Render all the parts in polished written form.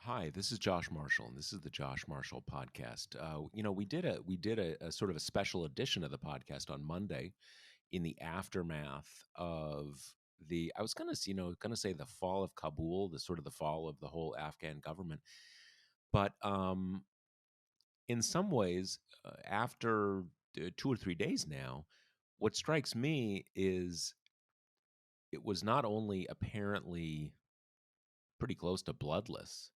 Hi, this is Josh Marshall, and this is the Josh Marshall podcast. We did a sort of a special edition of the podcast on Monday in the aftermath of the I was gonna say the fall of Kabul, the sort of the fall of the whole Afghan government, but in some ways, after 2 or 3 days now, what strikes me is it was not only apparently pretty close to bloodless,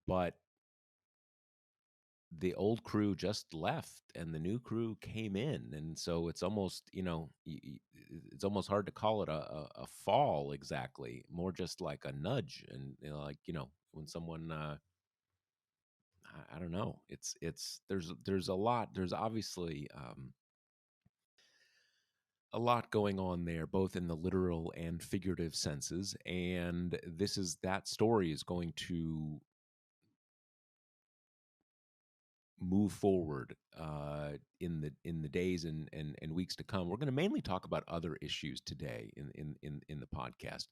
but the old crew just left and the new crew came in, and so it's almost it's almost hard to call it a fall exactly, more just like a nudge. And like when someone I don't know, it's there's a lot, there's obviously a lot going on there, both in the literal and figurative senses, and that story is going to move forward in the days and weeks to come. We're going to mainly talk about other issues today in the podcast,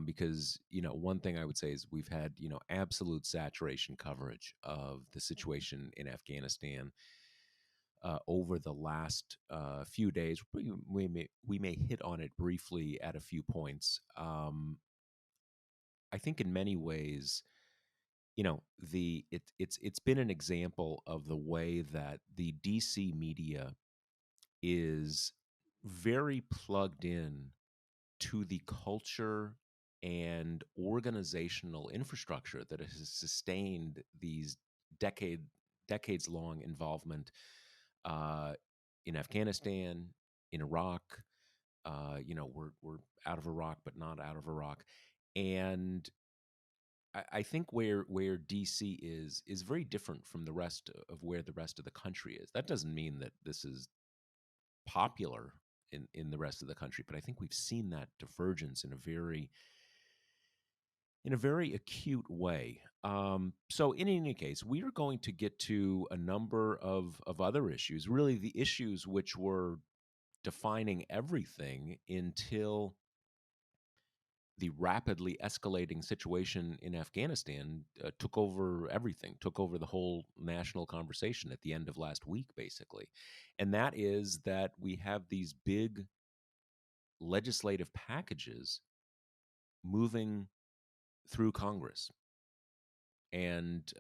because one thing I would say is we've had absolute saturation coverage of the situation in Afghanistan over the last few days. We may hit on it briefly at a few points. I think in many ways, it's been an example of the way that the DC media is very plugged in to the culture and organizational infrastructure that has sustained these decade decades long involvement uh, in Afghanistan, in Iraq. We're out of Iraq, but not out of Iraq, and I think where DC is very different from the rest of where the rest of the country is. That doesn't mean that this is popular in the rest of the country, but I think we've seen that divergence in a very acute way. So in any case, we are going to get to a number of other issues, really the issues which were defining everything until the rapidly escalating situation in Afghanistan took over everything, took over the whole national conversation at the end of last week, basically. And that is that we have these big legislative packages moving through Congress. And,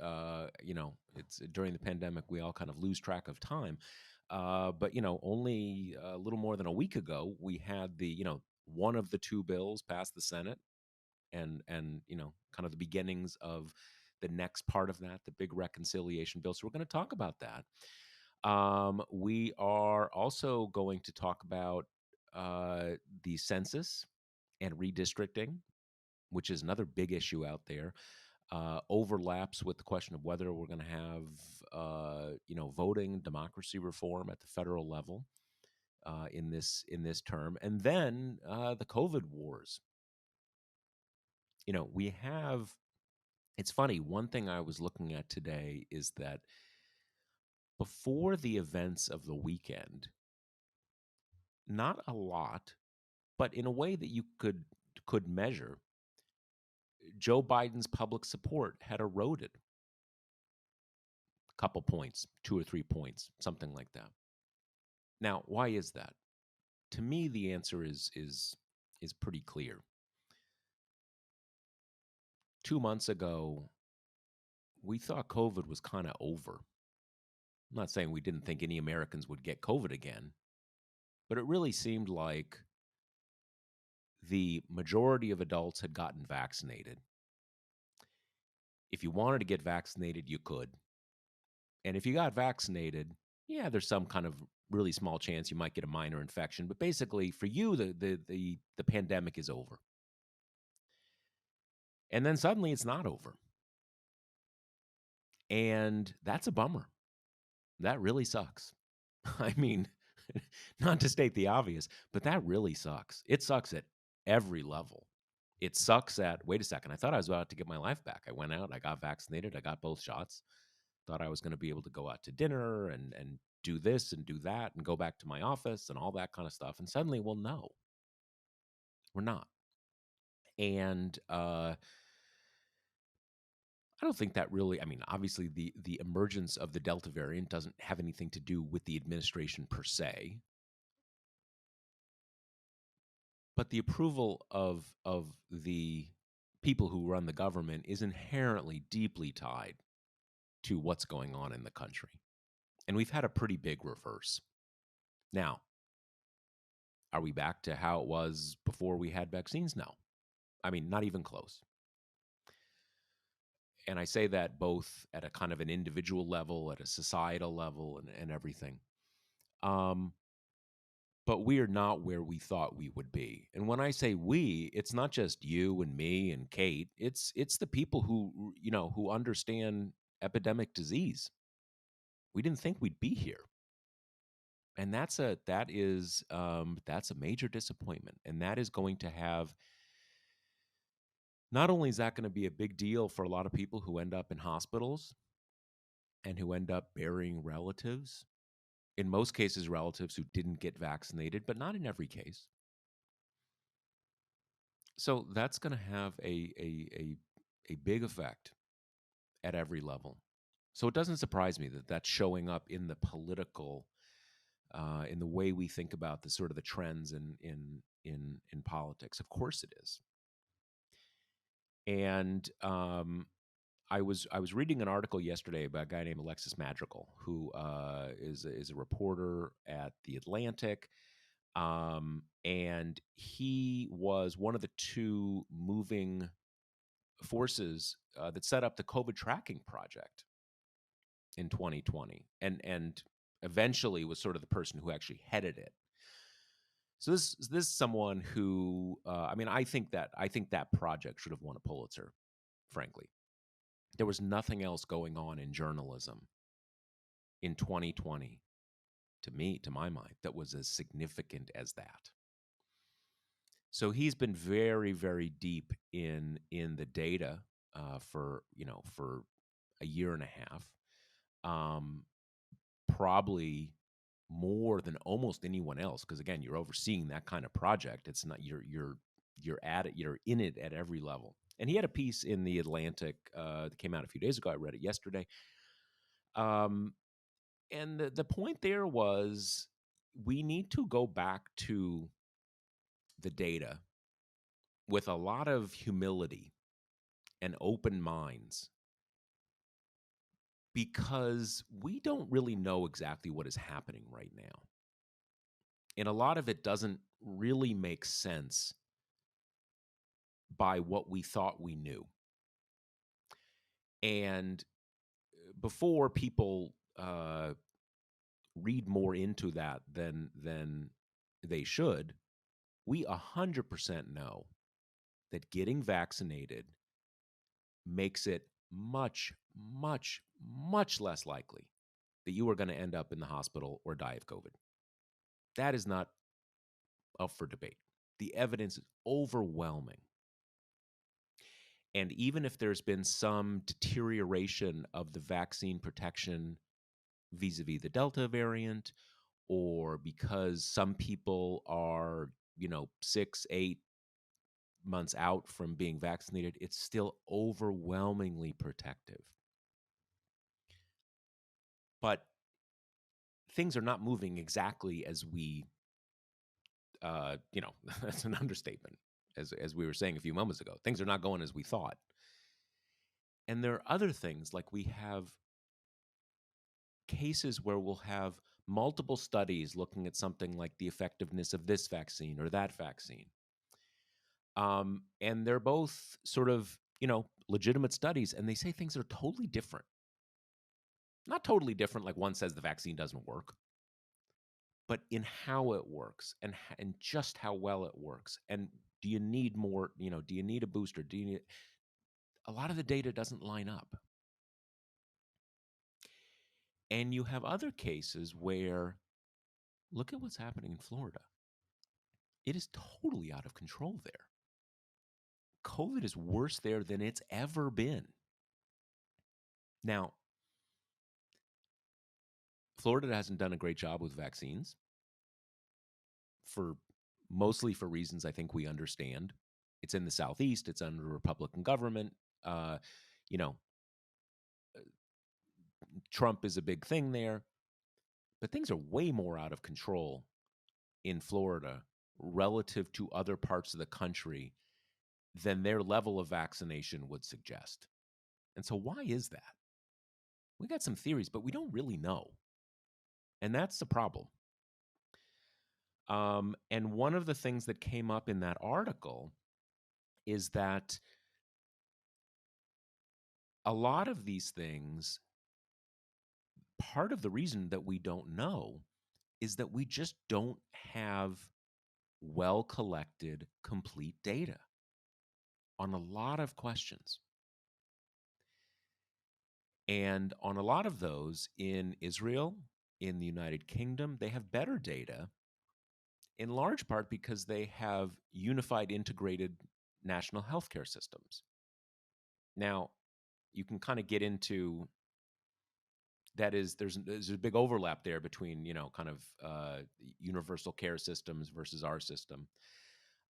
it's during the pandemic, we all kind of lose track of time. But, only a little more than a week ago, we had one of the two bills pass the Senate, and kind of the beginnings of the next part of that, the big reconciliation bill. So we're going to talk about that. We are also going to talk about the census and redistricting, which is another big issue out there. Overlaps with the question of whether we're going to have voting democracy reform at the federal level in this term, and then the COVID wars. We have It's funny, one thing I was looking at today is that before the events of the weekend, not a lot, but in a way that you could measure, Joe Biden's public support had eroded a couple points, 2 or 3 points, something like that. Now, why is that? To me, the answer is pretty clear. 2 months ago, we thought COVID was kind of over. I'm not saying we didn't think any Americans would get COVID again, but it really seemed like the majority of adults had gotten vaccinated. If you wanted to get vaccinated, you could. And if you got vaccinated, yeah, there's some kind of really small chance you might get a minor infection, but basically for you the pandemic is over. And then suddenly it's not over. And that's a bummer. That really sucks. I mean, not to state the obvious, but that really sucks. It sucks at every level. It sucks at, wait a second, I thought I was about to get my life back. I went out, I got vaccinated, I got both shots. Thought I was going to be able to go out to dinner and do this and do that and go back to my office and all that kind of stuff. And suddenly, well, no, we're not. And I don't think that really, I mean, obviously the emergence of the Delta variant doesn't have anything to do with the administration per se, but the approval of the people who run the government is inherently deeply tied to what's going on in the country. And we've had a pretty big reverse. Now, are we back to how it was before we had vaccines? No. I mean, not even close. And I say that both at a kind of an individual level, at a societal level, and everything. Um, but we're not where we thought we would be. And when I say we, it's not just you and me and Kate. It's the people who, who understand epidemic disease. We didn't think we'd be here. And that's a major disappointment. And that is going to have, not only is that going to be a big deal for a lot of people who end up in hospitals and who end up burying relatives, in most cases relatives who didn't get vaccinated, but not in every case. So that's going to have a big effect at every level. So it doesn't surprise me that that's showing up in the political, in the way we think about the sort of the trends in politics. Of course it is. And I was reading an article yesterday about a guy named Alexis Madrigal, who is a reporter at the Atlantic, and he was one of the two moving forces that set up the COVID tracking project in 2020, and eventually was sort of the person who actually headed it. So this is someone who, I mean, I think that project should have won a Pulitzer, frankly. There was nothing else going on in journalism in 2020, to my mind, that was as significant as that. So he's been very, very deep in the data for a year and a half, probably more than almost anyone else. Because again, you're overseeing that kind of project. It's not you're at it, you're in it at every level. And he had a piece in the Atlantic that came out a few days ago. I read it yesterday. Um, and the point there was we need to go back to the data with a lot of humility and open minds, because we don't really know exactly what is happening right now. And a lot of it doesn't really make sense by what we thought we knew. And before people read more into that than they should, we 100% know that getting vaccinated makes it much, much, much less likely that you are going to end up in the hospital or die of COVID. That is not up for debate. The evidence is overwhelming. And even if there's been some deterioration of the vaccine protection vis-a-vis the Delta variant, or because some people are, 6, 8 months out from being vaccinated, it's still overwhelmingly protective. But things are not moving exactly as we, that's an understatement. As we were saying a few moments ago, things are not going as we thought. And there are other things, like we have cases where we'll have multiple studies looking at something like the effectiveness of this vaccine or that vaccine. And they're both sort of, legitimate studies, and they say things are totally different. Not totally different, like one says the vaccine doesn't work, but in how it works and just how well it works. And do you need more, do you need a booster? A lot of the data doesn't line up. And you have other cases where, look at what's happening in Florida. It is totally out of control there. COVID is worse there than it's ever been. Now, Florida hasn't done a great job with vaccines, mostly for reasons I think we understand. It's in the Southeast. It's under a Republican government. Uh, you know, Trump is a big thing there, but things are way more out of control in Florida relative to other parts of the country than their level of vaccination would suggest. And so, why is that? We got some theories, but we don't really know. And that's the problem. And one of the things that came up in that article is that a lot of these things, part of the reason that we don't know is that we just don't have well collected, complete data on a lot of questions. And on a lot of those in Israel, in the United Kingdom, they have better data in large part because they have unified, integrated national healthcare systems. Now, you can kind of get into that is there's a big overlap there between kind of universal care systems versus our system.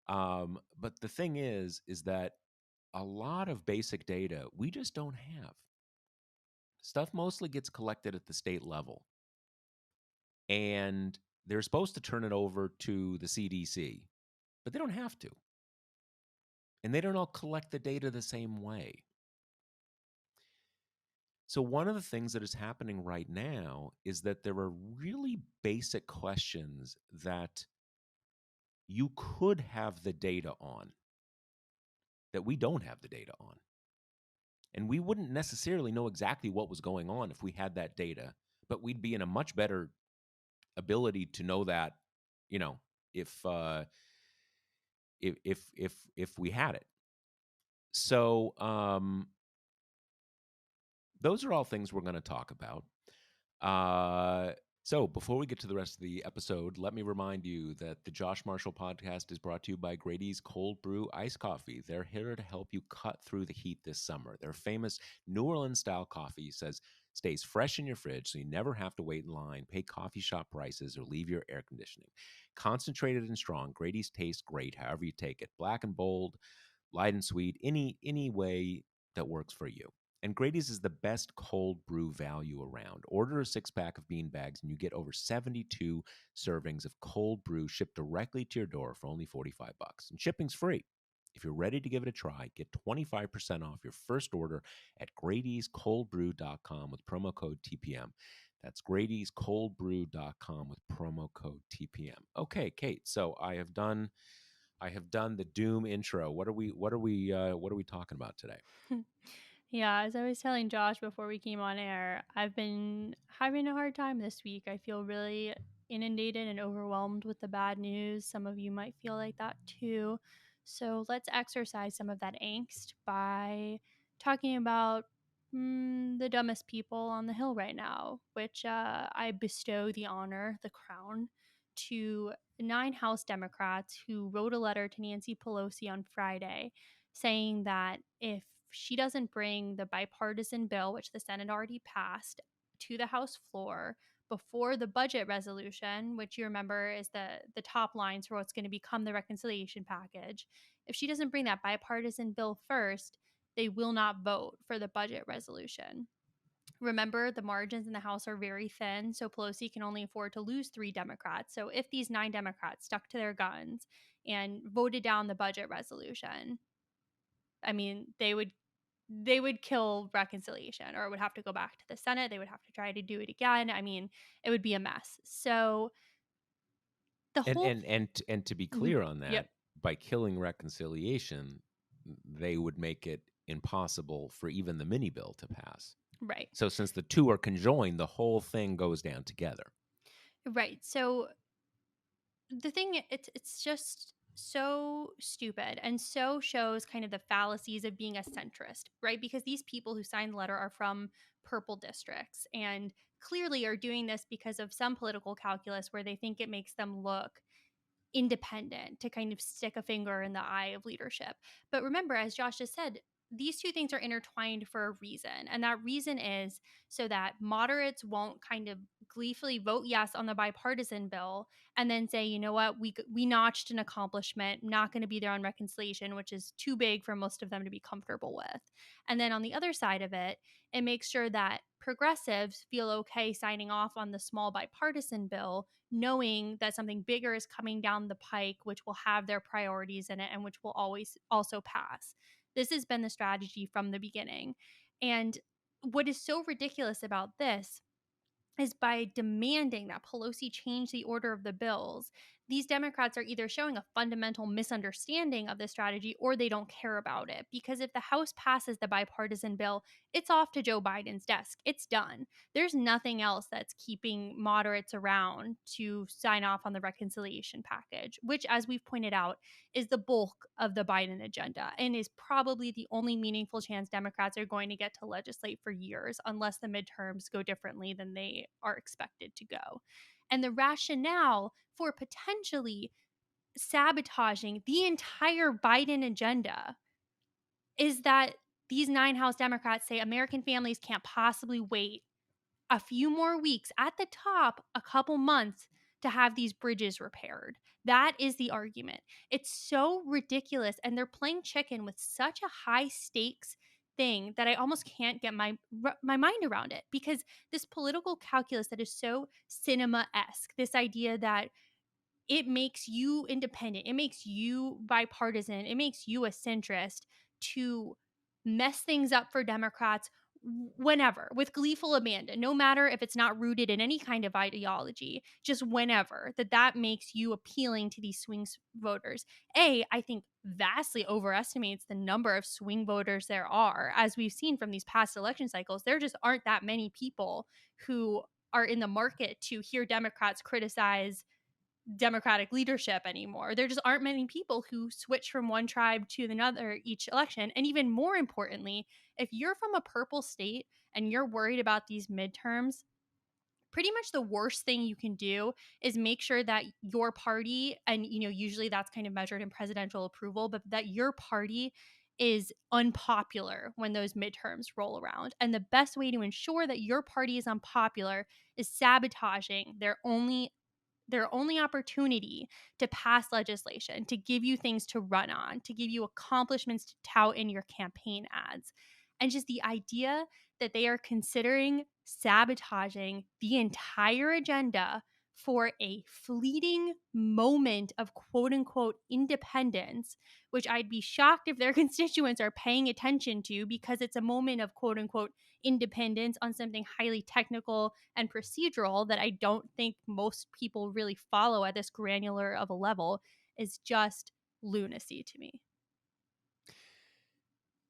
But the thing is that a lot of basic data we just don't have. Stuff mostly gets collected at the state level, and they're supposed to turn it over to the CDC, but they don't have to, and they don't all collect the data the same way. So, one of the things that is happening right now is that there are really basic questions that you could have the data on that we don't have the data on. And we wouldn't necessarily know exactly what was going on if we had that data, but we'd be in a much better ability to know that, you know, if if we had it. So those are all things we're going to talk about. So before we get to the rest of the episode, let me remind you that the Josh Marshall podcast is brought to you by Grady's Cold Brew Iced Coffee. They're here to help you cut through the heat this summer. Their famous New Orleans style coffee stays fresh in your fridge so you never have to wait in line, pay coffee shop prices, or leave your air conditioning. Concentrated and strong, Grady's tastes great however you take it. Black and bold, light and sweet, any way that works for you. And Grady's is the best cold brew value around. Order a 6-pack of bean bags and you get over 72 servings of cold brew shipped directly to your door for only $45. And shipping's free. If you're ready to give it a try, get 25% off your first order at Grady'sColdBrew.com with promo code TPM. That's Grady'sColdBrew.com with promo code TPM. Okay, Kate. So I have done the doom intro. What are we talking about today? Yeah, as I was telling Josh before we came on air, I've been having a hard time this week. I feel really inundated and overwhelmed with the bad news. Some of you might feel like that too. So let's exercise some of that angst by talking about the dumbest people on the Hill right now, which I bestow the honor, the crown, to 9 House Democrats who wrote a letter to Nancy Pelosi on Friday saying that if she doesn't bring the bipartisan bill, which the Senate already passed, to the House floor before the budget resolution, which you remember is the top lines for what's going to become the reconciliation package. If she doesn't bring that bipartisan bill first, they will not vote for the budget resolution. Remember, the margins in the House are very thin, so Pelosi can only afford to lose 3 Democrats. So if these 9 Democrats stuck to their guns and voted down the budget resolution, I mean, they would kill reconciliation, or it would have to go back to the Senate. They would have to try to do it again. I mean, it would be a mess. So the And whole and to be Mhm. clear on Yep, that, by killing reconciliation, they would make it impossible for even the mini bill to pass. right. So since the two are conjoined, the whole thing goes down together. Right. So the thing, it's just so stupid and so shows kind of the fallacies of being a centrist, right? Because these people who signed the letter are from purple districts and clearly are doing this because of some political calculus where they think it makes them look independent to kind of stick a finger in the eye of leadership. But remember, as Josh just said, these two things are intertwined for a reason. And that reason is so that moderates won't kind of gleefully vote yes on the bipartisan bill and then say, you know what, we notched an accomplishment, not going to be there on reconciliation, which is too big for most of them to be comfortable with. And then on the other side of it, it makes sure that progressives feel okay signing off on the small bipartisan bill, knowing that something bigger is coming down the pike, which will have their priorities in it and which will always also pass. This has been the strategy from the beginning. And what is so ridiculous about this is by demanding that Pelosi change the order of the bills, these Democrats are either showing a fundamental misunderstanding of the strategy or they don't care about it. Because if the House passes the bipartisan bill, it's off to Joe Biden's desk. It's done. There's nothing else that's keeping moderates around to sign off on the reconciliation package, which, as we've pointed out, is the bulk of the Biden agenda and is probably the only meaningful chance Democrats are going to get to legislate for years, unless the midterms go differently than they are expected to go. And the rationale for potentially sabotaging the entire Biden agenda is that these 9 House Democrats say American families can't possibly wait a few more weeks, at the top, a couple months, to have these bridges repaired. That is the argument. It's so ridiculous. And they're playing chicken with such a high stakes thing that I almost can't get my mind around it, because this political calculus that is so cinema-esque, this idea that it makes you independent, it makes you bipartisan, it makes you a centrist, to mess things up for Democrats whenever, with gleeful abandon, no matter if it's not rooted in any kind of ideology, just whenever, that makes you appealing to these voters. I think vastly overestimates the number of swing voters there are. As we've seen from these past election cycles, there just aren't that many people who are in the market to hear Democrats criticize Democratic leadership anymore. There just aren't many people who switch from one tribe to another each election. And even more importantly, if you're from a purple state and you're worried about these midterms, pretty much the worst thing you can do is make sure that your party, and usually that's kind of measured in presidential approval, but that your party is unpopular when those midterms roll around. And the best way to ensure that your party is unpopular is sabotaging their only opportunity to pass legislation, to give you things to run on, to give you accomplishments to tout in your campaign ads. And just the idea that they are considering sabotaging the entire agenda for a fleeting moment of quote unquote independence, which I'd be shocked if their constituents are paying attention to, because it's a moment of quote unquote independence on something highly technical and procedural that I don't think most people really follow at this granular of a level, is just lunacy to me.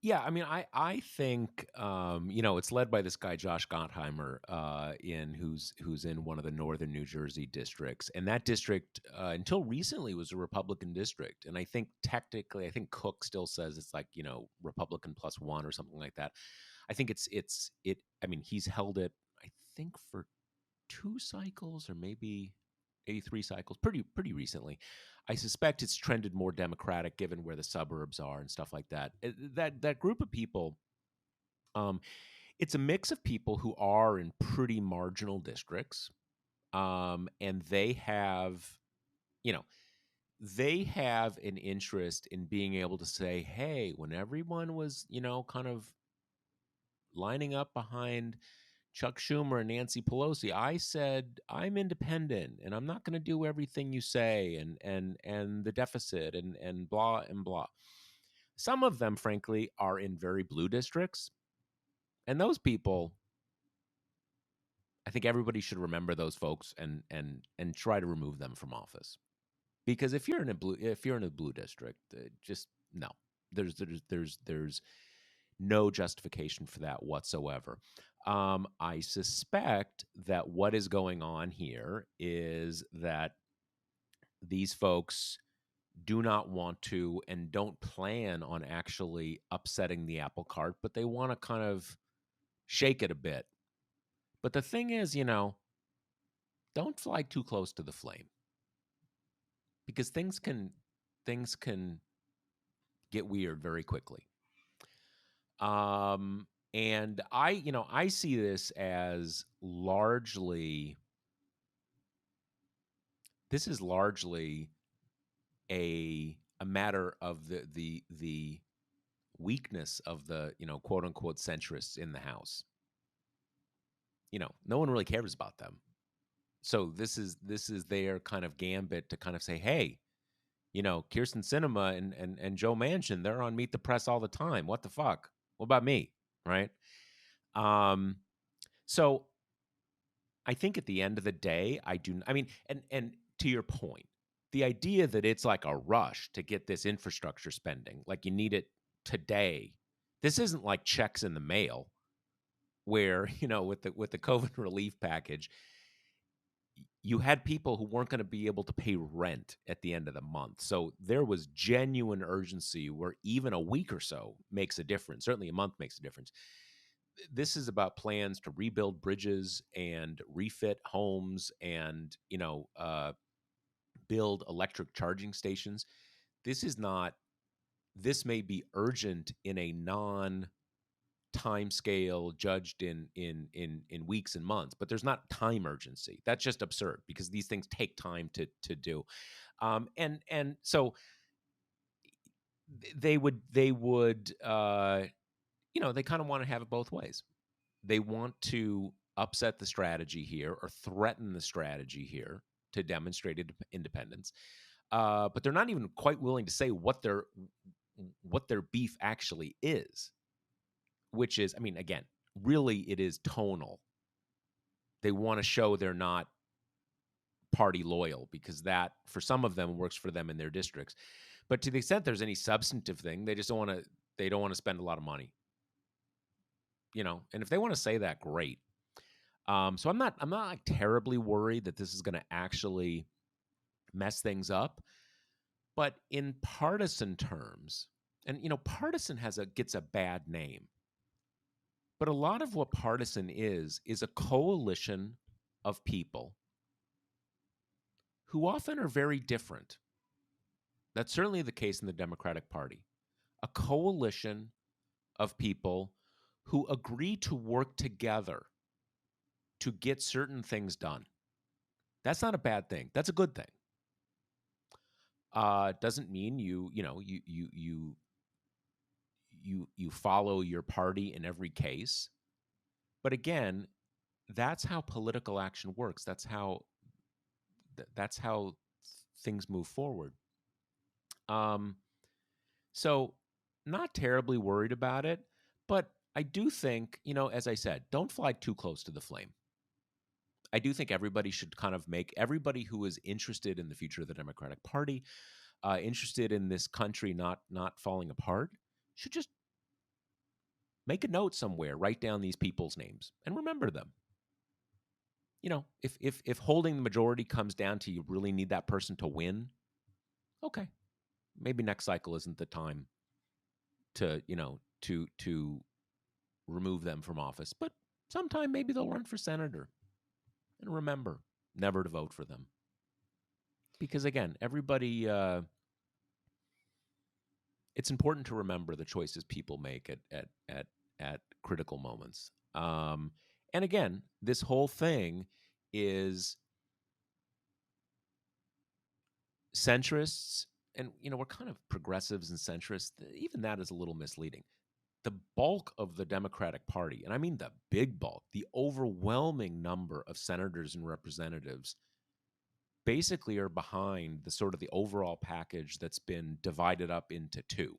Yeah, I mean, I think it's led by this guy Josh Gottheimer, in who's in one of the northern New Jersey districts, and that district until recently was a Republican district, and I think technically, I think Cook still says it's like Republican plus one or something like that. I think it. I mean, he's held it, I think, for 2 cycles or maybe 3 cycles, pretty recently. I suspect it's trended more Democratic given where the suburbs are and stuff like that. That group of people, um, it's a mix of people who are in pretty marginal districts, and you know, they have an interest in being able to say, hey, when everyone was, kind of lining up behind Chuck Schumer and Nancy Pelosi, I said I'm independent and I'm not going to do everything you say, and the deficit and blah and blah. Some of them, frankly, are in very blue districts, and those people, I think everybody should remember those folks and try to remove them from office. Because if you're in a blue district, just no, there's no justification for that whatsoever. I suspect that what is going on here is that these folks do not want to and don't plan on actually upsetting the apple cart, but they want to kind of shake it a bit. But the thing is, don't fly too close to the flame, because things can get weird very quickly. And I see this as largely. this is largely a matter of the weakness of the, quote unquote centrists in the House. No one really cares about them. So this is their kind of gambit to kind of say, hey, Kirsten Sinema and Joe Manchin, they're on Meet the Press all the time. What the fuck? What about me? Right? Um, so I think at the end of the day, I mean, and to your point, the idea that it's like a rush to get this infrastructure spending, like you need it today. This isn't like checks in the mail where, with the COVID relief package, you had people who weren't going to be able to pay rent at the end of the month. So there was genuine urgency where even a week or so makes a difference. Certainly a month makes a difference. This is about plans to rebuild bridges and refit homes and, build electric charging stations. This is not, this may be urgent in a non time scale judged in weeks and months, but there's not time urgency. That's just absurd because these things take time to do. And so they would they kind of want to have it both ways. They want to upset the strategy here or threaten the strategy here to demonstrate independence, but they're not even quite willing to say what their beef actually is, which is, I mean, again, really it is tonal. They want to show they're not party loyal because that, for some of them, works for them in their districts. But to the extent there's any substantive thing, they just don't want to. They don't want to spend a lot of money, And if they want to say that, great. So I'm not like terribly worried that this is going to actually mess things up. But in partisan terms, and partisan gets a bad name. But a lot of what partisan is a coalition of people who often are very different. That's certainly the case in the Democratic Party. A coalition of people who agree to work together to get certain things done. That's not a bad thing. That's a good thing. Doesn't mean you follow your party in every case. But again, that's how political action works. That's how things move forward. So not terribly worried about it, but I do think, as I said, don't fly too close to the flame. I do think everybody should kind of everybody who is interested in the future of the Democratic Party, interested in this country not falling apart, should just make a note somewhere, write down these people's names, and remember them. If holding the majority comes down to you really need that person to win, okay, maybe next cycle isn't the time to remove them from office, but sometime maybe they'll run for senator. And remember, never to vote for them, because again, everybody. It's important to remember the choices people make at critical moments. And again, this whole thing is centrists, and we're kind of progressives and centrists. Even that is a little misleading. The bulk of the Democratic Party, and I mean the big bulk, the overwhelming number of senators and representatives, basically are behind the sort of the overall package that's been divided up into two.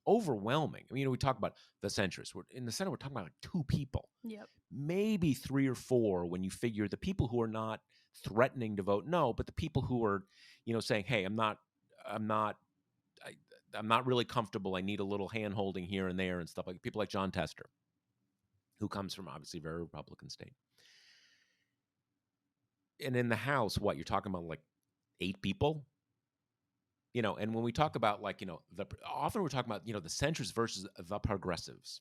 Overwhelming. I mean, we talk about the centrists. In the Senate, we're talking about like two people. Yep. Maybe three or four when you figure the people who are not threatening to vote no, but the people who are, saying, "Hey, I'm not really comfortable. I need a little hand holding here and there," and stuff like people like John Tester, who comes from obviously a very Republican state. And in the House, what you're talking about, like 8 people, and when we talk about often we're talking about, the centrists versus the progressives.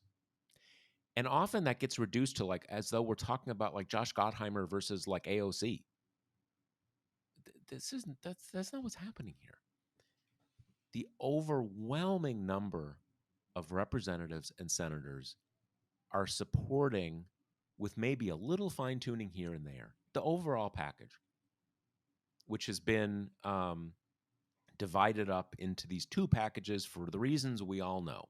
And often that gets reduced to as though we're talking about like Josh Gottheimer versus like AOC. That's not what's happening here. The overwhelming number of representatives and senators are supporting, with maybe a little fine tuning here and there, the overall package. which has been divided up into these two packages for the reasons we all know.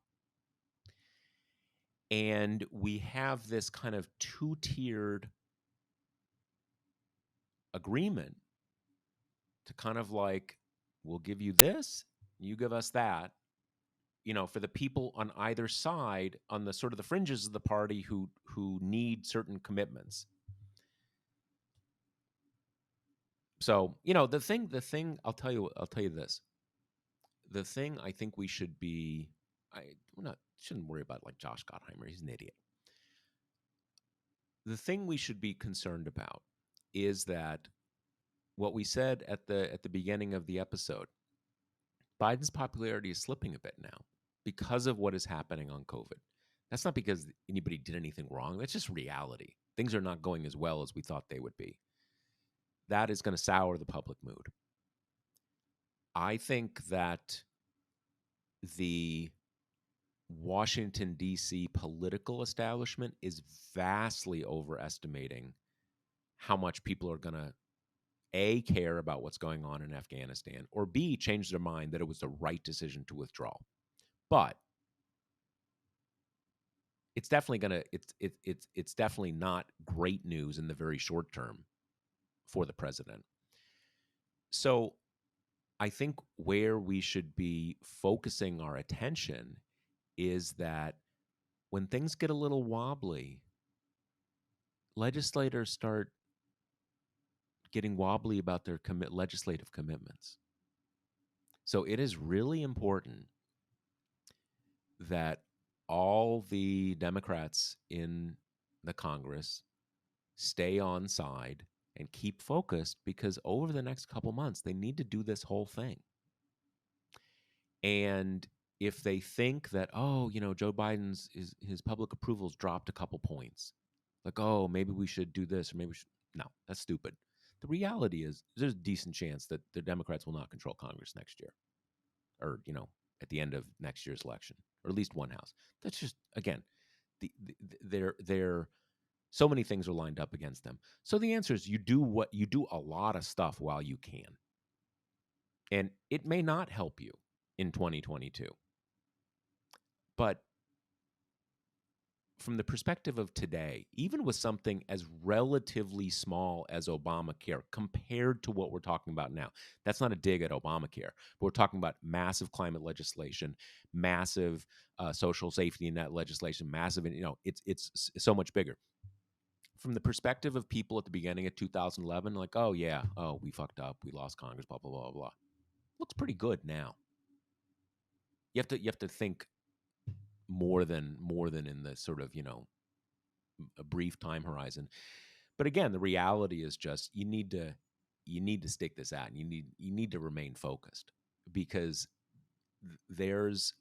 And we have this kind of two-tiered agreement to kind of like, we'll give you this, you give us that, for the people on either side, on the sort of the fringes of the party who need certain commitments. So, the thing I'll tell you this. The thing I think we should be we're not shouldn't worry about like Josh Gottheimer, he's an idiot. The thing we should be concerned about is that what we said at the beginning of the episode, Biden's popularity is slipping a bit now because of what is happening on COVID. That's not because anybody did anything wrong. That's just reality. Things are not going as well as we thought they would be. That is going to sour the public mood. I think that the Washington, D.C. political establishment is vastly overestimating how much people are going to, A, care about what's going on in Afghanistan, or B, change their mind that it was the right decision to withdraw. But it's definitely going to it's definitely not great news in the very short term for the president. So I think where we should be focusing our attention is that when things get a little wobbly, legislators start getting wobbly about their legislative commitments. So it is really important that all the Democrats in the Congress stay on side and keep focused, because over the next couple months, they need to do this whole thing. And if they think that, oh, Joe Biden's his public approval's dropped a couple points, like, oh, maybe we should do this, or maybe we should. No, that's stupid. The reality is there's a decent chance that the Democrats will not control Congress next year, or, at the end of next year's election, or at least one house. That's just, again, they're so many things are lined up against them. So the answer is you do a lot of stuff while you can. And it may not help you in 2022. But from the perspective of today, even with something as relatively small as Obamacare compared to what we're talking about now, that's not a dig at Obamacare. But we're talking about massive climate legislation, massive social safety net legislation, massive, it's so much bigger. From the perspective of people at the beginning of 2011, like, oh yeah, oh, we fucked up, we lost Congress, blah blah blah blah. Looks pretty good now. You have to think more than in the sort of, a brief time horizon. But again, the reality is just you need to stick this out, and you need to remain focused, because there's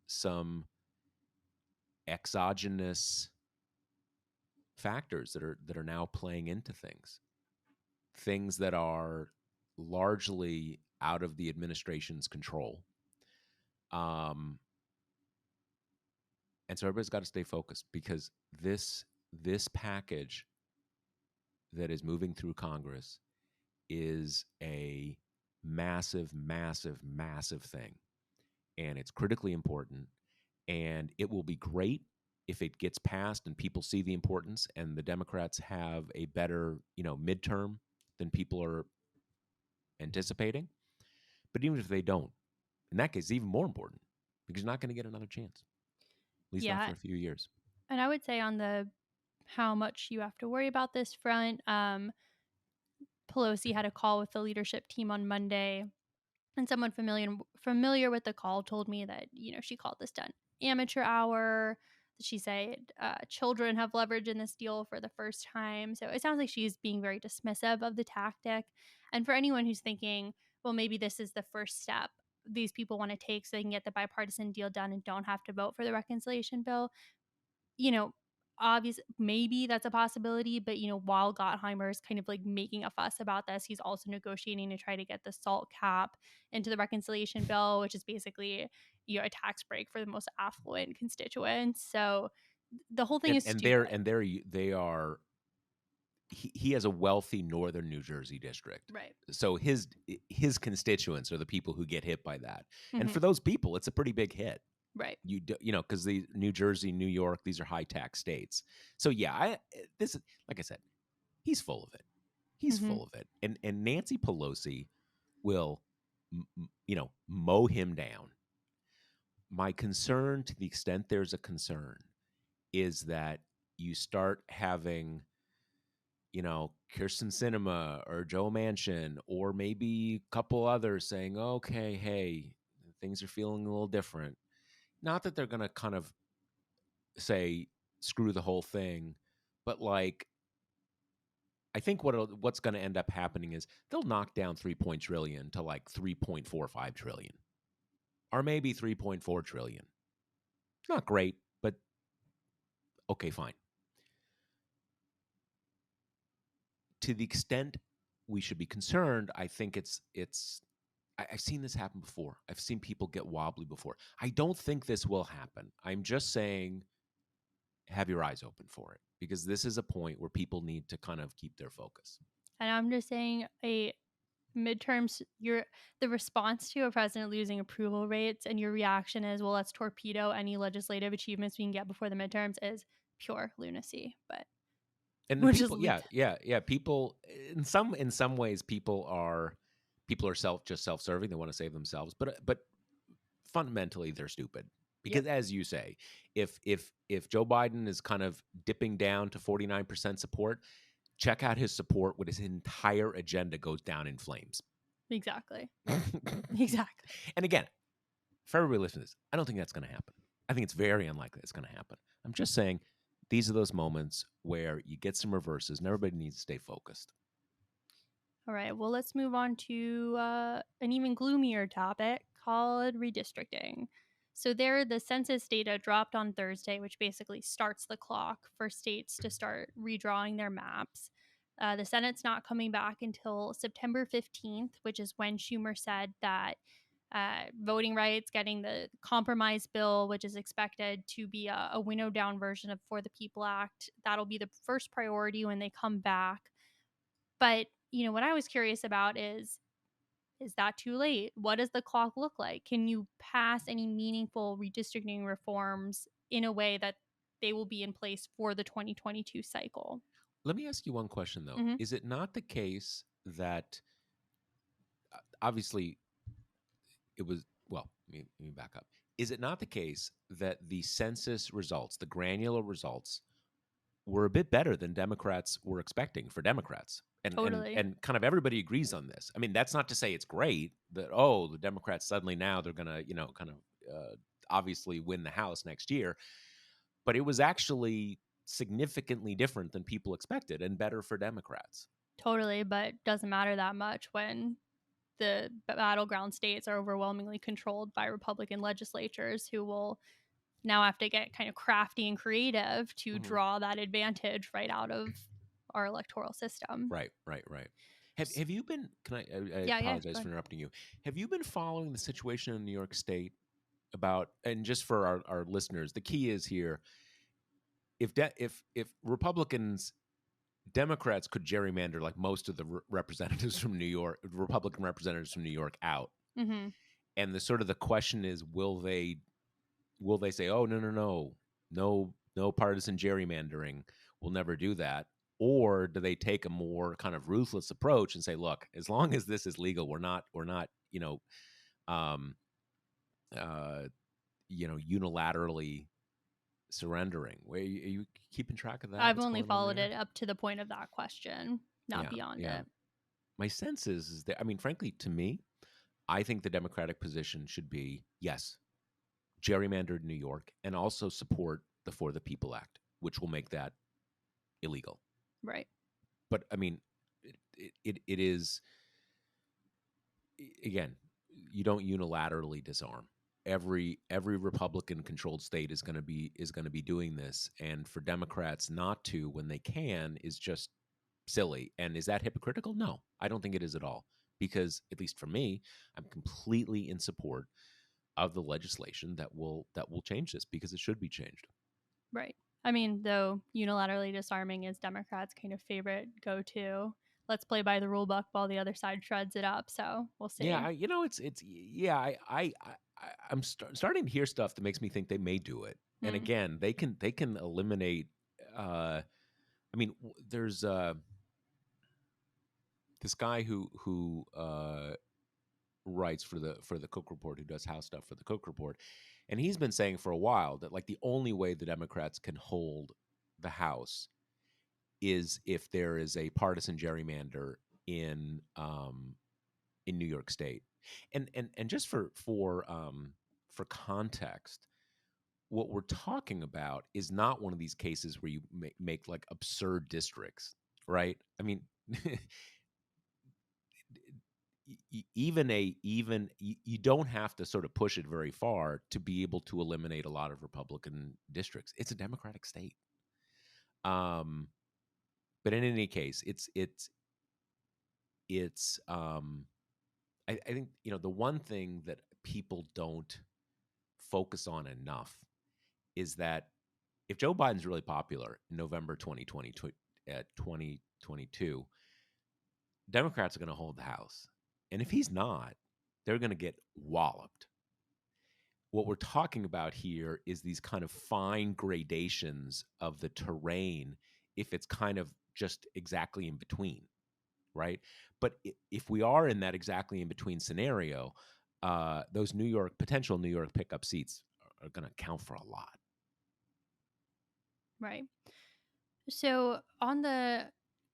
some exogenous factors that are now playing into things that are largely out of the administration's control. And so everybody's got to stay focused, because this package that is moving through Congress is a massive, massive, massive thing. And it's critically important. And it will be great if it gets passed and people see the importance, and the Democrats have a better, midterm than people are anticipating. But even if they don't, in that case, it's even more important, because you're not going to get another chance, at least not Yeah. for a few years. And I would say on the how much you have to worry about this front, Pelosi had a call with the leadership team on Monday, and someone familiar with the call told me that she called this an amateur hour. She said children have leverage in this deal for the first time. So it sounds like she's being very dismissive of the tactic. And for anyone who's thinking, well, maybe this is the first step these people want to take so they can get the bipartisan deal done and don't have to vote for the reconciliation bill, you know, obvious maybe that's a possibility, but while Gottheimer is kind of like making a fuss about this, he's also negotiating to try to get the SALT cap into the reconciliation bill, which is basically a tax break for the most affluent constituents. So the whole thing and is and stupid. they are he has a wealthy northern New Jersey district. Right. So his constituents are the people who get hit by that. And Hmm. for those people, it's a pretty big hit. Right. You know, because the New Jersey, New York, these are high tax states. So yeah, this is, like I said, he's full of it. He's Hmm. full of it. And Nancy Pelosi will, you know, mow him down. My concern, to the extent there's a concern, is that you start having, you know, Kirsten Sinema or Joe Manchin or maybe a couple others saying, okay, hey, things are feeling a little different. Not that they're going to kind of say, screw the whole thing, but like, I think what's going to end up happening is they'll knock down 3 trillion to like 3.45 trillion or maybe 3.4 trillion. Not great, but okay, fine. To the extent we should be concerned, I think I've seen this happen before. I've seen people get wobbly before. I don't think this will happen. I'm just saying, have your eyes open for it because this is a point where people need to kind of keep their focus. And I'm just saying, a midterms, the response to a president losing approval rates and your reaction is, well, let's torpedo any legislative achievements we can get before the midterms, is pure lunacy. But And the we'll just people, leave. yeah. People in some ways, people are self-serving. They want to save themselves, but fundamentally they're stupid Yep. because, as you say, if Joe Biden is kind of dipping down to 49% support, check out his support when his entire agenda goes down in flames. Exactly. Exactly. And again, for everybody listening to this, I don't think that's going to happen. I think it's very unlikely it's going to happen. I'm just saying these are those moments where you get some reverses and everybody needs to stay focused. All right. Well, let's move on to an even gloomier topic called redistricting. So, there, the census data dropped on Thursday, which basically starts the clock for states to start redrawing their maps. The Senate's not coming back until September 15th, which is when Schumer said that voting rights, getting the compromise bill, which is expected to be a winnowed down version of For the People Act, that'll be the first priority when they come back. But, what I was curious about is that too late? What does the clock look like? Can you pass any meaningful redistricting reforms in a way that they will be in place for the 2022 cycle? Let me ask you one question though. Hmm. Is it not the case that obviously it was, well, let me back up. Is it not the case that the census results, the granular results, were a bit better than Democrats were expecting for Democrats? Totally. And kind of everybody agrees on this. I mean, that's not to say it's great that, oh, the Democrats suddenly now they're going to, you know, kind of obviously win the House next year, but it was actually significantly different than people expected and better for Democrats. Totally. But doesn't matter that much when the battleground states are overwhelmingly controlled by Republican legislatures who will now have to get kind of crafty and creative to Mhm. draw that advantage right out of our electoral system. Right, right, right. Have you been? Can I Yeah, yeah, apologize go for ahead. interrupting you. Have you been following the situation in New York State about? And just for our listeners, the key is here: if Republicans, Democrats could gerrymander like most of the representatives from New York, Republican representatives from New York out, Hmm. and the sort of the question is, will they say, oh no partisan gerrymandering, we'll never do that, or do they take a more kind of ruthless approach and say, look, as long as this is legal, we're not um uh unilaterally surrendering. Are you keeping track of that, I've what's only going on followed there? it up to the point of that question, not Yeah, beyond yeah. it. My sense is that, I mean, frankly, to me, I think the Democratic position should be yes, gerrymandered New York, and also support the For the People Act, which will make that illegal. Right. But I mean, it is, again, you don't unilaterally disarm. Every Republican controlled state is going to be doing this, and for Democrats not to when they can is just silly. And is that hypocritical? No, I don't think it is at all. Because at least for me, I'm completely in support of the legislation that will change this because it should be changed. Right. I mean, though unilaterally disarming is Democrats' kind of favorite go-to. Let's play by the rule book while the other side shreds it up. So we'll Yeah, see. it's yeah. I'm starting to hear stuff that makes me think they may do it. And Hmm. again, they can eliminate. I mean, there's this guy who writes for the Cook Report, who does House stuff for the Cook Report, and he's been saying for a while that like the only way the Democrats can hold the House is if there is a partisan gerrymander in New York State. And just for context, what we're talking about is not one of these cases where you make like absurd districts, right? I mean, you don't have to sort of push it very far to be able to eliminate a lot of Republican districts. It's a Democratic state. Um, but in any case, it's I think the one thing that people don't focus on enough is that if Joe Biden's really popular in November 2022, Democrats are going to hold the House. And if he's not, they're going to get walloped. What we're talking about here is these kind of fine gradations of the terrain if it's kind of just exactly in between, right? But if we are in that exactly in between scenario, those potential New York pickup seats are going to count for a lot. Right. So on the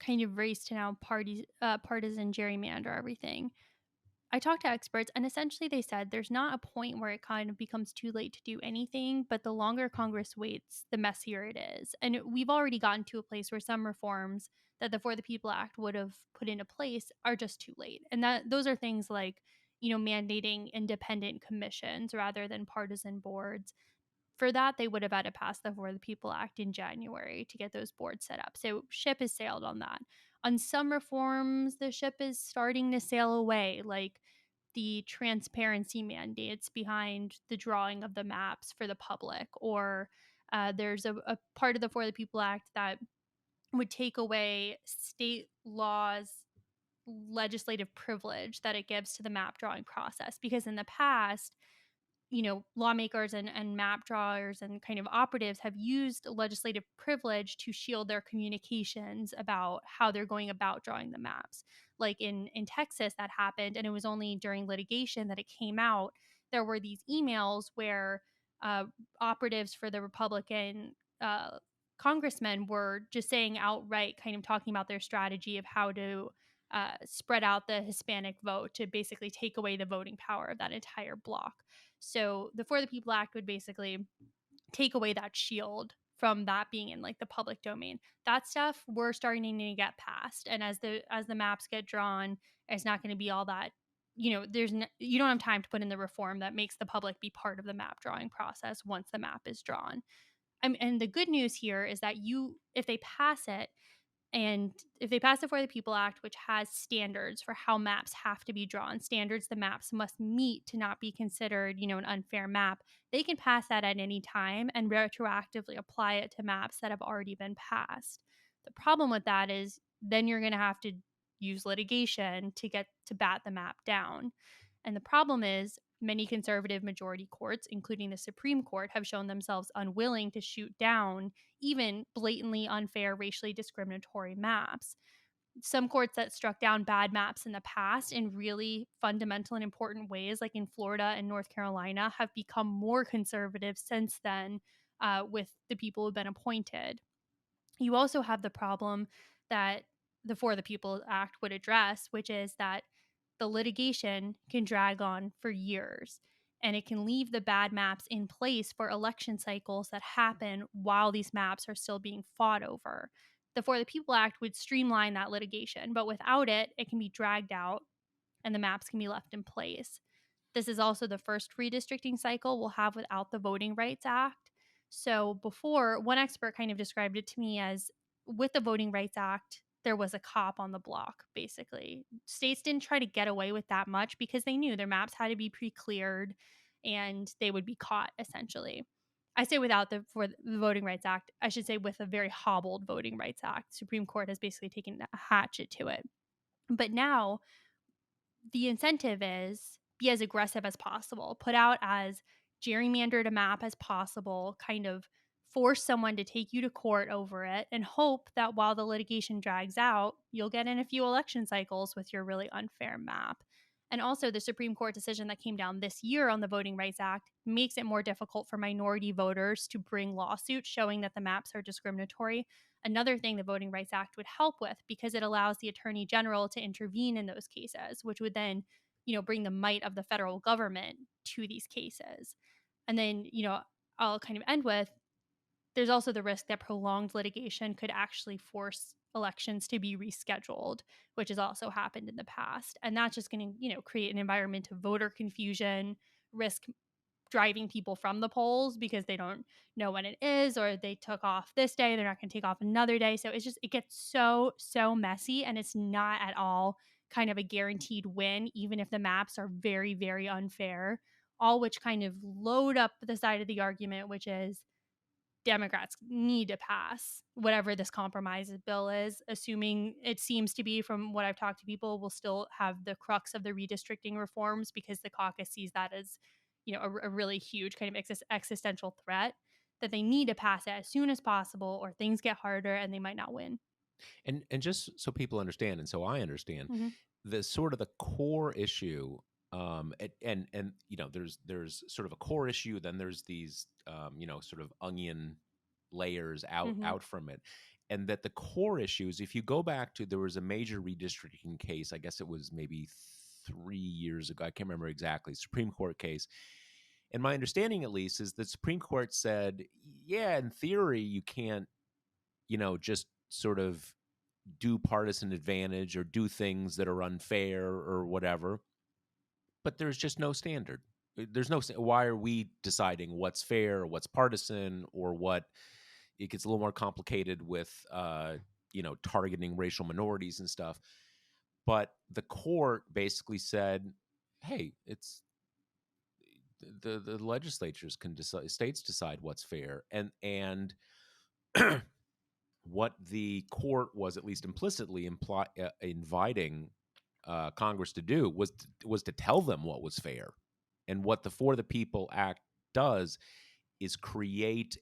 kind of race to now partisan gerrymander everything, I talked to experts, and essentially they said there's not a point where it kind of becomes too late to do anything, but the longer Congress waits, the messier it is. And we've already gotten to a place where some reforms that the For the People Act would have put into place are just too late. And that those are things like, mandating independent commissions rather than partisan boards. For that, they would have had to pass the For the People Act in January to get those boards set up. So ship has sailed on that. On some reforms, the ship is starting to sail away, like the transparency mandates behind the drawing of the maps for the public, or there's a part of the For the People Act that would take away state laws legislative privilege that it gives to the map drawing process, because in the past, lawmakers and map drawers and kind of operatives have used legislative privilege to shield their communications about how they're going about drawing the maps. Like in Texas, that happened, and it was only during litigation that it came out. There were these emails where uh, operatives for the Republican congressmen were just saying outright, kind of talking about their strategy of how to spread out the Hispanic vote to basically take away the voting power of that entire block. So the For the People Act would basically take away that shield from that being in like the public domain. That stuff we're starting to get past, and as the maps get drawn, it's not going to be all that. You don't have time to put in the reform that makes the public be part of the map drawing process once the map is drawn. And the good news here is that if they pass it, and if they pass the For the People Act, which has standards for how maps have to be drawn, standards the maps must meet to not be considered, an unfair map, they can pass that at any time and retroactively apply it to maps that have already been passed. The problem with that is then you're going to have to use litigation to get to bat the map down. And the problem is many conservative majority courts, including the Supreme Court, have shown themselves unwilling to shoot down even blatantly unfair, racially discriminatory maps. Some courts that struck down bad maps in the past in really fundamental and important ways, like in Florida and North Carolina, have become more conservative since then with the people who've been appointed. You also have the problem that the For the People Act would address, which is that the litigation can drag on for years, and it can leave the bad maps in place for election cycles that happen while these maps are still being fought over. The For the People Act would streamline that litigation, but without it, it can be dragged out and the maps can be left in place. This is also the first redistricting cycle we'll have without the Voting Rights Act. So, before, one expert kind of described it to me as with the Voting Rights Act, there was a cop on the block, basically. States didn't try to get away with that much because they knew their maps had to be pre cleared and they would be caught, essentially. I say without the Voting Rights Act. I should say with a very hobbled Voting Rights Act. Supreme Court has basically taken a hatchet to it. But now the incentive is be as aggressive as possible, put out as gerrymandered a map as possible, kind of force someone to take you to court over it, and hope that while the litigation drags out, you'll get in a few election cycles with your really unfair map. And also, the Supreme Court decision that came down this year on the Voting Rights Act makes it more difficult for minority voters to bring lawsuits showing that the maps are discriminatory. Another thing the Voting Rights Act would help with, because it allows the Attorney General to intervene in those cases, which would then, bring the might of the federal government to these cases. And then, I'll kind of end with, there's also the risk that prolonged litigation could actually force elections to be rescheduled, which has also happened in the past. And that's just going to, create an environment of voter confusion, risk driving people from the polls because they don't know when it is, or they took off this day, they're not going to take off another day. So it gets so messy, and it's not at all kind of a guaranteed win, even if the maps are very, very unfair, all which kind of load up the side of the argument, which is Democrats need to pass whatever this compromise bill is, assuming it seems to be, from what I've talked to people, will still have the crux of the redistricting reforms, because the caucus sees that as, a really huge kind of existential threat, that they need to pass it as soon as possible or things get harder and they might not win. And just so people understand, and so I understand, Mm-hmm. the sort of the core issue, and there's sort of a core issue, then there's these sort of onion layers Mm-hmm. out from it, and that the core issue is, if you go back to, there was a major redistricting case, I guess it was maybe 3 years ago, I can't remember exactly, Supreme Court case. And my understanding, at least, is that Supreme Court said, yeah, in theory, you can't, just sort of do partisan advantage or do things that are unfair or whatever, but there's just no standard. There's no, why are we deciding what's fair, or what's partisan, or what? It gets a little more complicated with targeting racial minorities and stuff. But the court basically said, hey, it's the legislatures can decide, states decide what's fair, and what the court was at least implicitly inviting Congress to do was to tell them what was fair. And what the For the People Act does is create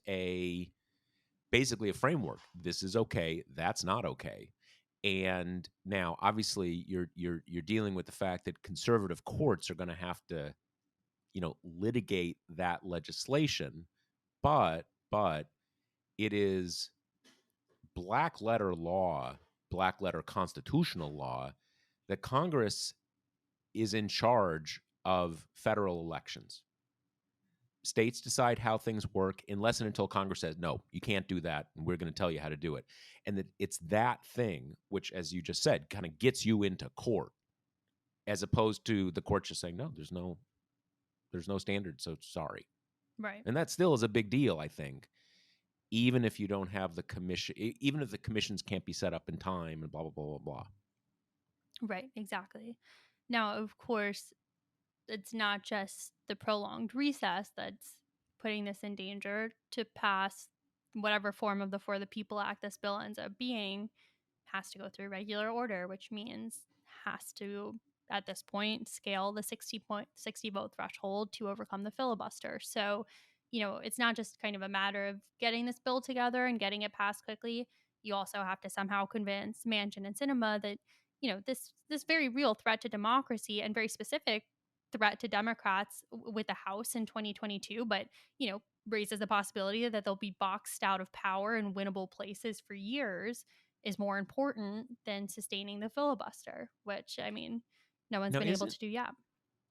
basically a framework. This is okay. That's not okay. And now, obviously, you're dealing with the fact that conservative courts are going to have to, litigate that legislation, but it is black letter law, black letter constitutional law, that Congress is in charge of federal elections. States decide how things work unless and until Congress says, no, you can't do that, and we're going to tell you how to do it. And that it's that thing which, as you just said, kind of gets you into court, as opposed to the court just saying, no, there's no standard, so sorry. Right. And that still is a big deal, I think, even if you don't have the commission, even if the commissions can't be set up in time and blah, blah, blah, blah, blah. Right. Exactly. Now, of course, it's not just the prolonged recess that's putting this in danger. To pass whatever form of the For the People Act this bill ends up being, has to go through regular order, which means has to, at this point, scale the 60 vote threshold to overcome the filibuster. So, it's not just kind of a matter of getting this bill together and getting it passed quickly. You also have to somehow convince Manchin and Sinema that, this very real threat to democracy, and very specific threat to Democrats with the House in 2022, but, raises the possibility that they'll be boxed out of power in winnable places for years, is more important than sustaining the filibuster, which, I mean, no one's Now, been able isn't to do yet.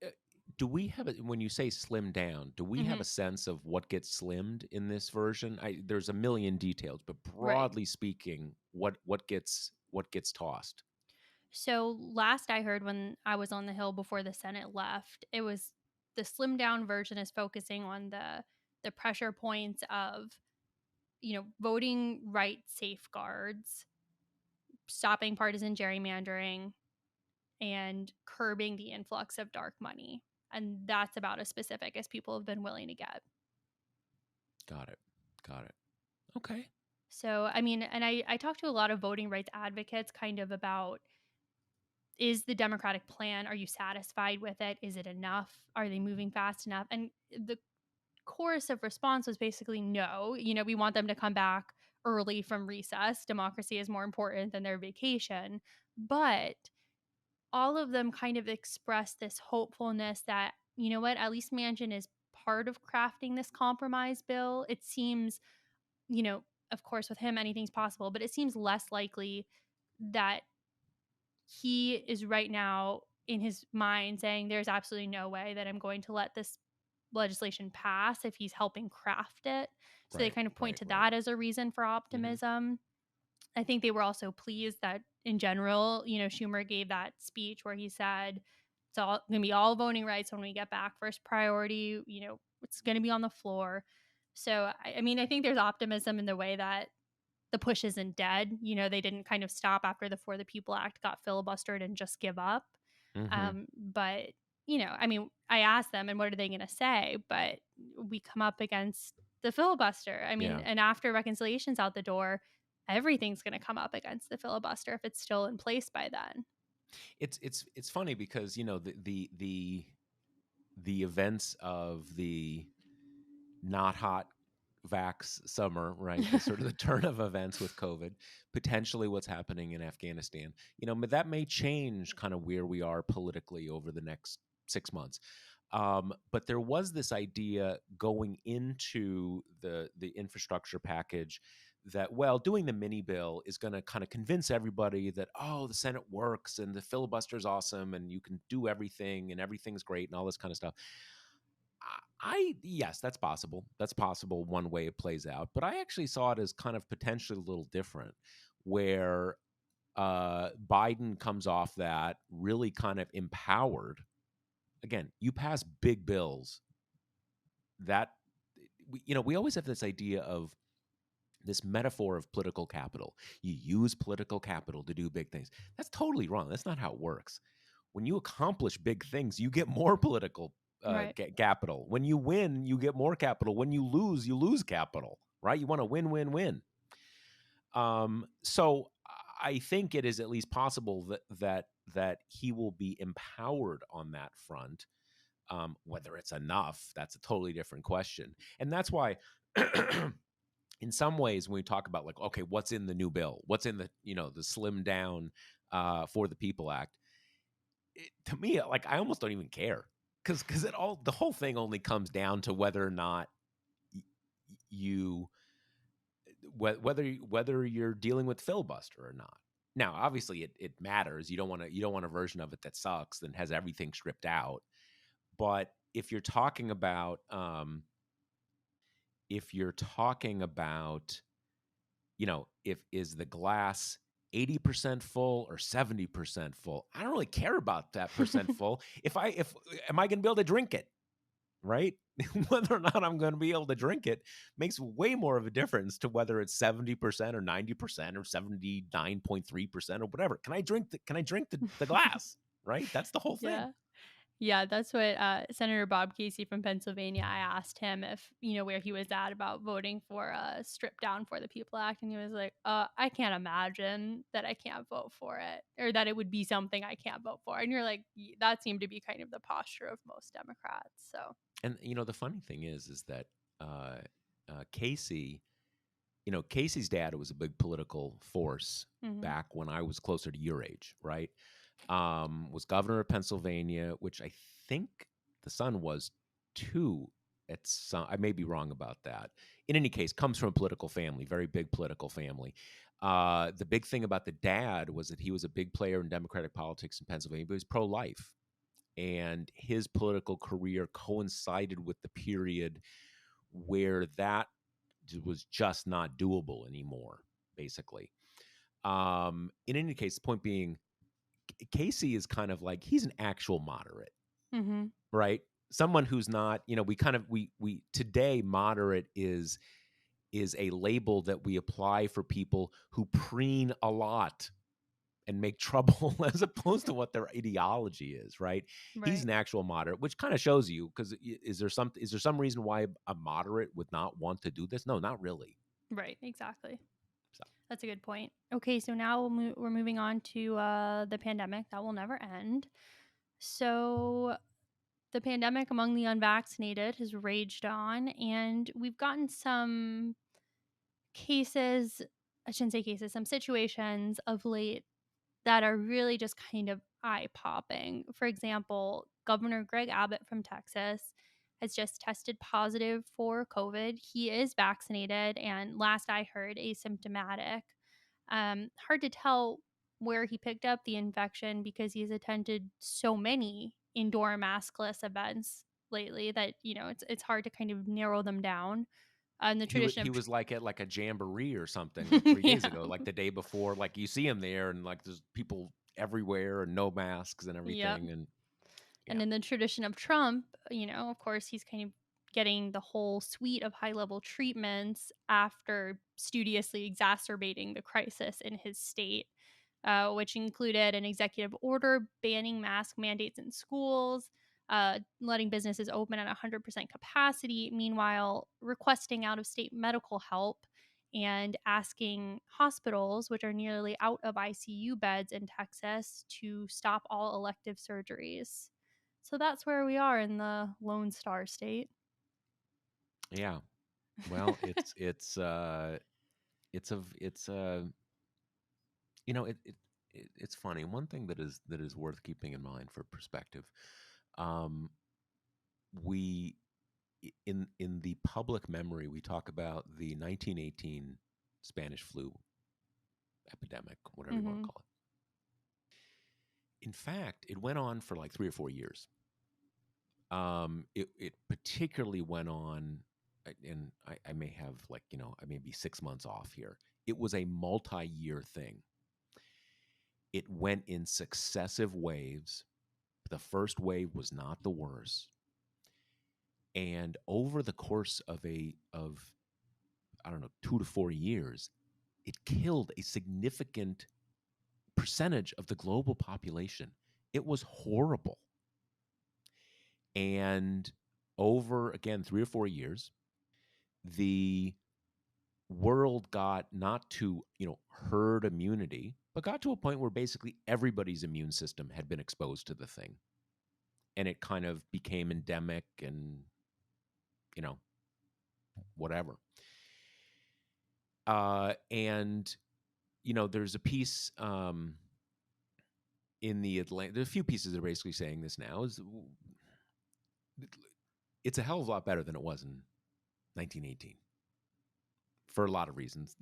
uh, do we have when you say slim down, do we have Hmm. a sense of what gets slimmed in this version? There's a million details, but Right. broadly speaking, what gets tossed? So last I heard, when I was on the Hill before the Senate left, it was the slimmed down version is focusing on the pressure points of, voting rights safeguards, stopping partisan gerrymandering, and curbing the influx of dark money. And that's about as specific as people have been willing to get. Got it. Got it. Okay. So, I mean, and I talked to a lot of voting rights advocates kind of about, is the Democratic plan, are you satisfied with it? Is it enough? Are they moving fast enough? And the chorus of response was basically no. We want them to come back early from recess. Democracy is more important than their vacation. But all of them kind of expressed this hopefulness that, you know what, at least Manchin is part of crafting this compromise bill. It seems, of course, with him, anything's possible, but it seems less likely that he is right now in his mind saying there's absolutely no way that I'm going to let this legislation pass if he's helping craft it. So they Right. kind of point Right. to Right. that as a reason for Hmm. optimism. I think they were also pleased that in general, Schumer gave that speech where he said it's all going to be all voting rights when we get back. First priority, it's going to be on the floor. So, I mean, I think there's optimism in the way that the push isn't dead. They didn't kind of stop after the For the People Act got filibustered and just give up. Hmm. But, I mean, I asked them, and what are they going to say? But we come up against the filibuster. I mean, Yeah. and after reconciliation's out the door, everything's going to come up against the filibuster if it's still in place by then. It's funny because the events of the not hot vax summer, right? The sort of the turn of events with COVID, potentially what's happening in Afghanistan. That may change kind of where we are politically over the next 6 months. But there was this idea going into the infrastructure package that, well, doing the mini bill is going to kind of convince everybody that, oh, the Senate works and the filibuster is awesome and you can do everything and everything's great and all this kind of stuff. Yes, that's possible. That's possible one way it plays out. But I actually saw it as kind of potentially a little different, where Biden comes off that really kind of empowered. Again, you pass big bills that we always have this idea of this metaphor of political capital. You use political capital to do big things. That's totally wrong. That's not how it works. When you accomplish big things, you get more political Right. capital. When you win, you get more capital. When you lose capital, right? You want to win, win, win. So I think it is at least possible that he will be empowered on that front. Whether it's enough, that's a totally different question. And that's why in some ways, when we talk about like, okay, what's in the new bill, what's in the slim down For the People Act, to me, like I almost don't even care because the whole thing only comes down to whether or not you whether you're dealing with filibuster or not. Now, obviously, it matters. You don't want a version of it that sucks and has everything stripped out. But if you're talking about if is the glass 80% full or 70% full, I don't really care about that percent full. If am I going to be able to drink it, right? Whether or not I'm going to be able to drink it makes way more of a difference to whether it's 70% or 90% or 79.3% or whatever. Can I drink the glass, right? That's the whole thing. Yeah. Yeah, that's what Senator Bob Casey from Pennsylvania, I asked him if, where he was at about voting for a strip down For the People Act. And he was like, I can't imagine that I can't vote for it or that it would be something I can't vote for. And you're like, that seemed to be kind of the posture of most Democrats. So, And the funny thing is that uh, Casey, Casey's dad was a big political force mhm. back when I was closer to your age, right? Was governor of Pennsylvania, which I think the son was too. I may be wrong about that. In any case, comes from a political family, very big political family. The big thing about the dad was that he was a big player in Democratic politics in Pennsylvania, but he was pro-life, and his political career coincided with the period where that was just not doable anymore, basically. In any case, the point being, Casey is kind of like he's an actual moderate, Mhm. right? Someone who's not, we today moderate is a label that we apply for people who preen a lot and make trouble as opposed to what their ideology is, right? He's Right. an actual moderate, which kind of shows you, because is there some reason why a moderate would not want to do this? No, not really. Right. Exactly. So That's a good point. Okay, so now we're moving on to the pandemic that will never end. So the pandemic among the unvaccinated has raged on, and we've gotten some cases, I shouldn't say cases, some situations of late that are really just kind of eye popping. For example, Governor Greg Abbott from Texas has just tested positive for COVID. He is vaccinated and, last I heard, asymptomatic. Hard to tell where he picked up the infection because he's attended so many indoor maskless events lately that it's hard to kind of narrow them down. The tradition he of was like at like a jamboree or something like 3 days yeah, ago, like the day before. Like you see him there, and like there's people everywhere and no masks and yep. everything, and yeah, And in the tradition of Trump, of course, he's kind of getting the whole suite of high level treatments after studiously exacerbating the crisis in his state, which included an executive order banning mask mandates in schools, letting businesses open at 100% capacity, meanwhile, requesting out of state medical help and asking hospitals, which are nearly out of ICU beds in Texas, to stop all elective surgeries. So that's where we are in the Lone Star State. yeah. Well, it's it's funny. One thing that is worth keeping in mind for perspective, um, we in the public memory we talk about the 1918 Spanish flu epidemic, whatever you want to Hmm. call it. In fact, it went on for like 3 or 4 years. It particularly went on, and I may have like I may be 6 months off here. It was a multi-year thing. It went in successive waves. The first wave was not the worst, and over the course of I don't know 2 to 4 years, it killed a significant percentage of the global population. It was horrible, and over again 3 or 4 years, the world got not to herd immunity, but got to a point where basically everybody's immune system had been exposed to the thing, and it kind of became endemic and you know whatever. And there's a piece in the Atlantic. There's a few pieces that are basically saying this now is it's a hell of a lot better than it was in 1918 for a lot of reasons.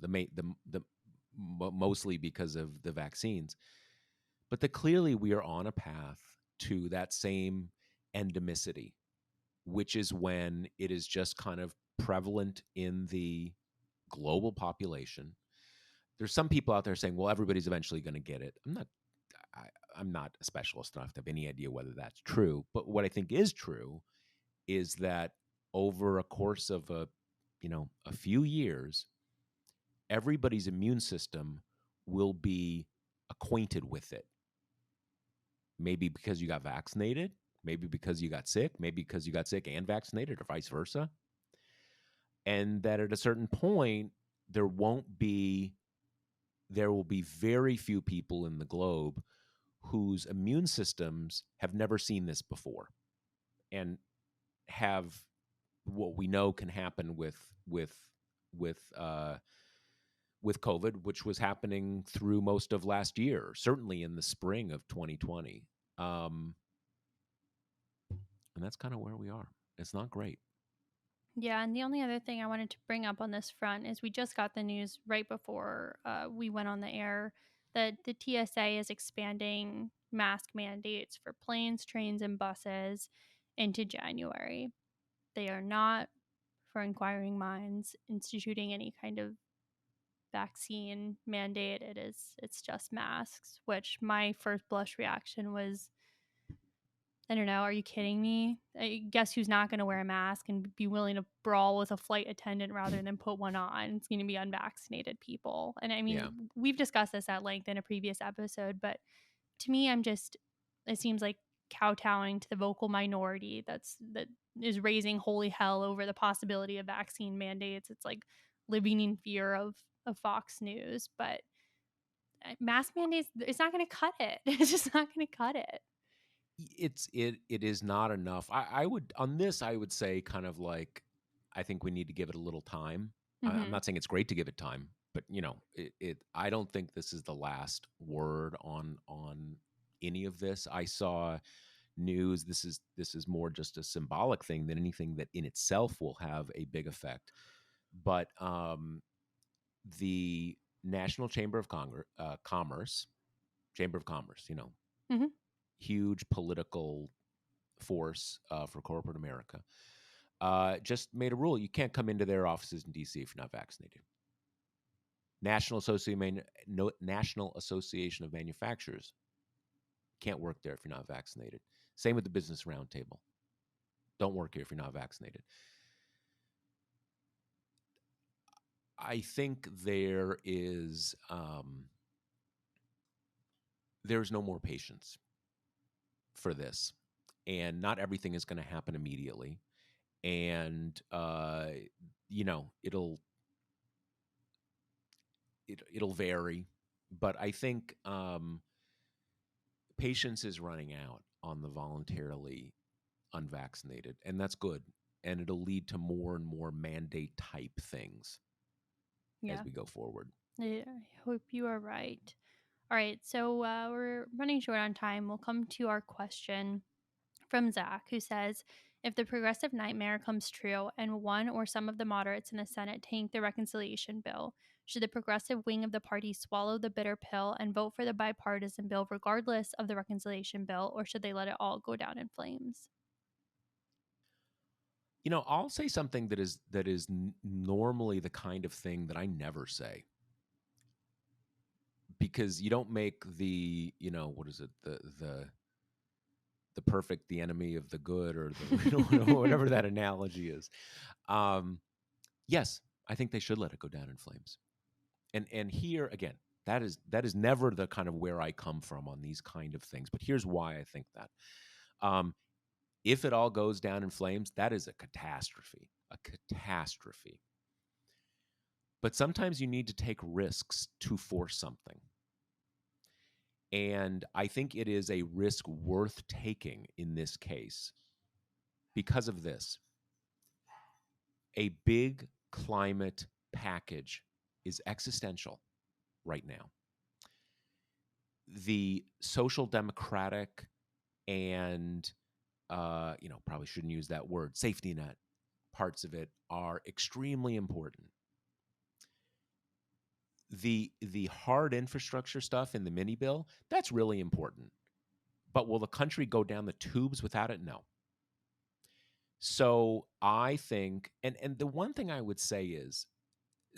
Mostly because of the vaccines, but that clearly we are on a path to that same endemicity, which is when it is just kind of prevalent in the global population. There's some people out there saying, well, everybody's eventually going to get it. I, I'm not a specialist enough to have any idea whether that's true. But what I think is true is that over a course of a few years, everybody's immune system will be acquainted with it. Maybe because you got vaccinated, maybe because you got sick, maybe because you got sick and vaccinated, or vice versa. And that at a certain point, there won't be, there will be very few people in the globe whose immune systems have never seen this before and have what we know can happen with uh, with COVID, which was happening through most of last year, certainly in the spring of 2020. Um, and that's kind of where we are. It's not great. Yeah, and the only other thing I wanted to bring up on this front is we just got the news right before we went on the air that the TSA is expanding mask mandates for planes, trains, and buses into January. They are not, for inquiring minds, instituting any kind of vaccine mandate. It's just masks, which my first blush reaction was I don't know. Are you kidding me? Guess who's not going to wear a mask and be willing to brawl with a flight attendant rather than put one on? It's going to be unvaccinated people. And I Yeah. mean, we've discussed this at length in a previous episode, but to me, it seems like kowtowing to the vocal minority that is raising holy hell over the possibility of vaccine mandates. It's like living in fear of Fox News, but mask mandates, it's not going to cut it. It's just not going to cut it. It is not enough. I would on this I would say kind of like I think we need to give it a little time. I'm Hmm. not saying it's great to give it time, but it I don't think this is the last word on any of this. I saw news. This is more just a symbolic thing than anything that in itself will have a big effect. But the National Chamber of Commerce, Chamber of Commerce, Hmm. huge political force for corporate America, just made a rule: you can't come into their offices in DC if you're not vaccinated. National Association of Manufacturers can't work there if you're not vaccinated. Same with the Business Roundtable. Don't work here if you're not vaccinated. I think there's no more patience for this, and not everything is going to happen immediately. And it'll vary, but I think patience is running out on the voluntarily unvaccinated, and that's good. And it'll lead to more and more mandate type things as Yeah. we go forward. I hope you are right. All right, so we're running short on time. We'll come to our question from Zach, who says, if the progressive nightmare comes true and one or some of the moderates in the Senate tank the reconciliation bill, should the progressive wing of the party swallow the bitter pill and vote for the bipartisan bill regardless of the reconciliation bill, or should they let it all go down in flames? I'll say something that is normally the kind of thing that I never say, because you don't make what is it, the perfect the enemy of the good, or the whatever that analogy is. Um, yes, I think they should let it go down in flames. And here again, that is never the kind of where I come from on these kind of things. But here's why I think that. Um, if it all goes down in flames, that is a catastrophe. A catastrophe. But sometimes you need to take risks to force something. And I think it is a risk worth taking in this case because of this. A big climate package is existential right now. The social democratic and probably shouldn't use that word, safety net parts of it are extremely important. The hard infrastructure stuff in the mini bill, that's really important. But will the country go down the tubes without it? No. So I think, and the one thing I would say is,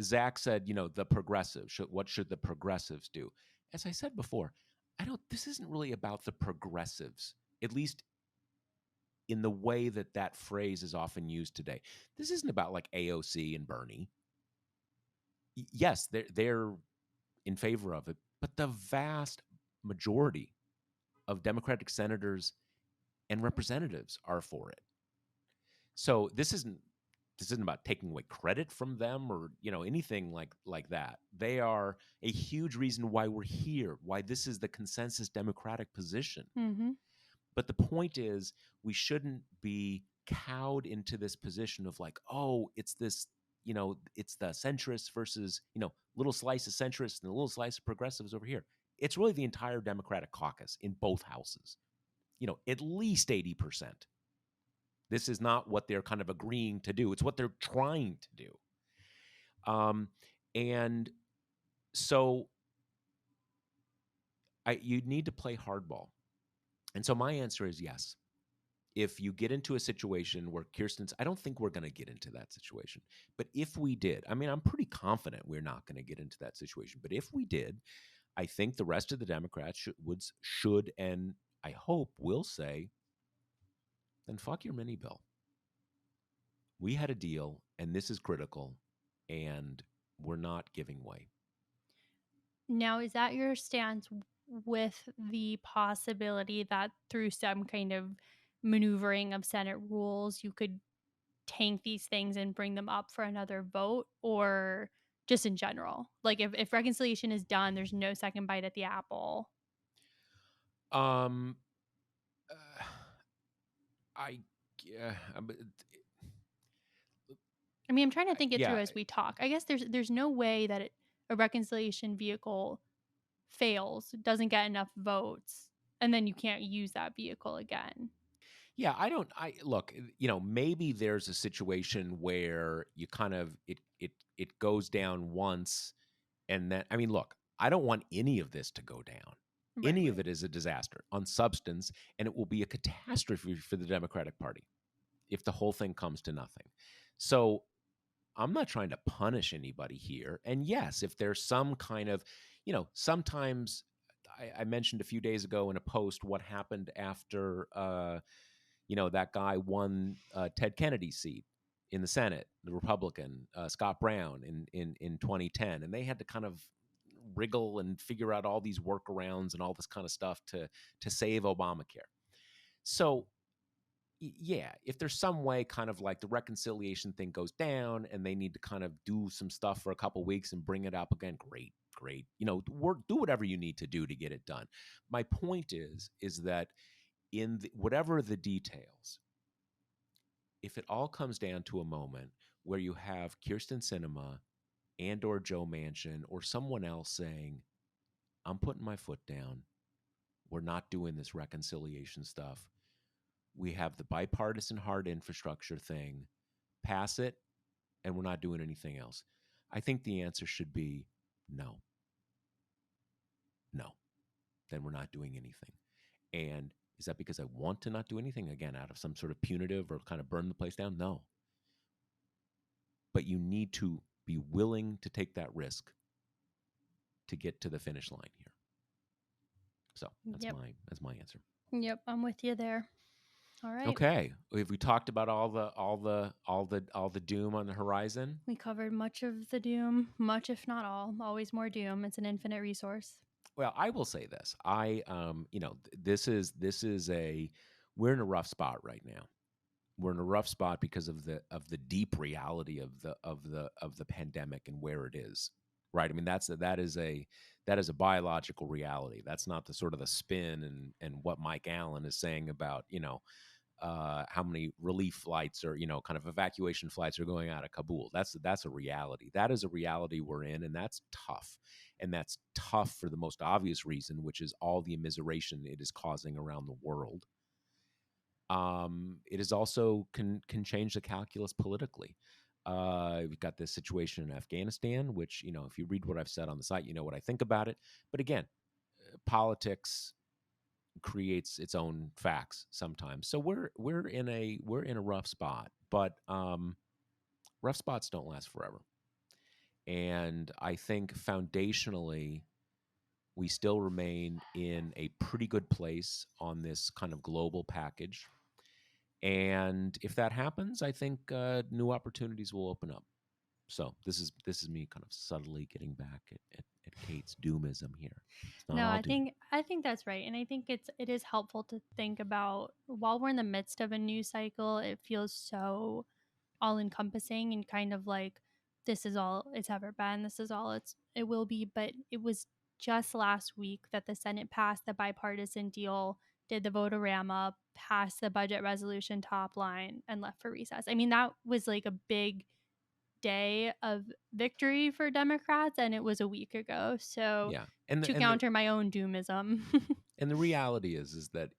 Zach said, the progressives, what should the progressives do? As I said before, this isn't really about the progressives, at least in the way that phrase is often used today. This isn't about like AOC and Bernie. Yes, they're in favor of it, but the vast majority of Democratic senators and representatives are for it. So this isn't about taking away credit from them or anything like that. They are a huge reason why we're here, why this is the consensus Democratic position. Mm-hmm. But the point is, we shouldn't be cowed into this position of like, oh, it's this, it's the centrists versus, little slice of centrists and a little slice of progressives over here. It's really the entire Democratic caucus in both houses, at least 80%. This is not what they're kind of agreeing to do. It's what they're trying to do. And so you need to play hardball. And so my answer is yes. If you get into a situation where I don't think we're going to get into that situation. But if we did, I mean, I'm pretty confident we're not going to get into that situation. But if we did, I think the rest of the Democrats should and I hope will say, then fuck your mini bill. We had a deal, and this is critical, and we're not giving way. Now, is that your stance with the possibility that through some kind of maneuvering of Senate rules, you could tank these things and bring them up for another vote, or just in general? Like if reconciliation is done, there's no second bite at the apple. Um, uh, I, yeah, I mean, I'm trying to think it through yeah, as we talk. I guess there's no way that a reconciliation vehicle fails, doesn't get enough votes, and then you can't use that vehicle again. yeah. I look. Maybe there's a situation where you kind of it goes down once, and then I mean, look. I don't want any of this to go down. Right, Any of right. it is a disaster on substance, and it will be a catastrophe for the Democratic Party if the whole thing comes to nothing. So I'm not trying to punish anybody here. And yes, if there's some kind of, sometimes I mentioned a few days ago in a post what happened after, that guy won Ted Kennedy's seat in the Senate, the Republican Scott Brown in 2010, and they had to kind of wriggle and figure out all these workarounds and all this kind of stuff to save Obamacare. So yeah, if there's some way kind of like the reconciliation thing goes down and they need to kind of do some stuff for a couple weeks and bring it up again, great, great. Do whatever you need to do to get it done. My point is that whatever the details, if it all comes down to a moment where you have Kirsten Sinema and or Joe Manchin or someone else saying, I'm putting my foot down. We're not doing this reconciliation stuff. We have the bipartisan hard infrastructure thing. Pass it, and we're not doing anything else. I think the answer should be no. No. Then we're not doing anything. And is that because I want to not do anything? Again, out of some sort of punitive or kind of burn the place down? No. But you need to be willing to take that risk to get to the finish line here. So Yep. that's my answer. Yep, I'm with you there. All right. Okay. Have we talked about all the doom on the horizon? We covered much of the doom, much if not all. Always more doom. It's an infinite resource. Well, I will say this. We're in a rough spot right now. We're in a rough spot because of the deep reality of the pandemic and where it is. Right. I mean, that is a biological reality. That's not the sort of the spin and what Mike Allen is saying about, how many relief flights or kind of evacuation flights are going out of Kabul. That's a reality. That is a reality we're in, and that's tough. And that's tough for the most obvious reason, which is all the immiseration it is causing around the world. It is also can change the calculus politically. We've got this situation in Afghanistan, which if you read what I've said on the site, you know what I think about it. But again, politics creates its own facts sometimes. So we're in a rough spot, but rough spots don't last forever. And I think foundationally, we still remain in a pretty good place on this kind of global package. And if that happens, I think new opportunities will open up. So this is me kind of subtly getting back at Kate's doomism here. It's not No, all I doom. think I think that's right. And I think it is helpful to think about while we're in the midst of a news cycle, it feels so all encompassing and kind of like this is all it's ever been, this is all it will be. But it was just last week that the Senate passed the bipartisan deal, did the vote-a-rama, passed the budget resolution top line, and left for recess. I mean, that was like a big day of victory for Democrats, and it was a week ago. So Yeah, and the to and the counter my own doomism. and the reality is that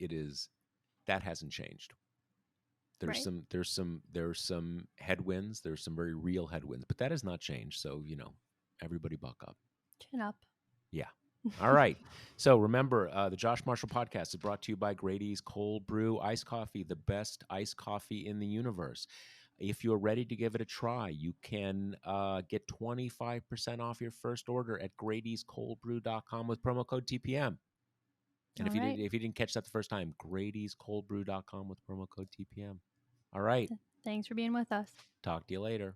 that hasn't changed. There's Right. some headwinds. There's some very real headwinds, but that has not changed. So everybody buck up. Chin up. Yeah. All right. So remember, the Josh Marshall podcast is brought to you by Grady's Cold Brew Iced Coffee, the best iced coffee in the universe. If you're ready to give it a try, you can get 25% off your first order at Grady'sColdBrew.com with promo code TPM. And All right. if you didn't catch that the first time, Grady'sColdBrew.com with promo code TPM. All right. Thanks for being with us. Talk to you later.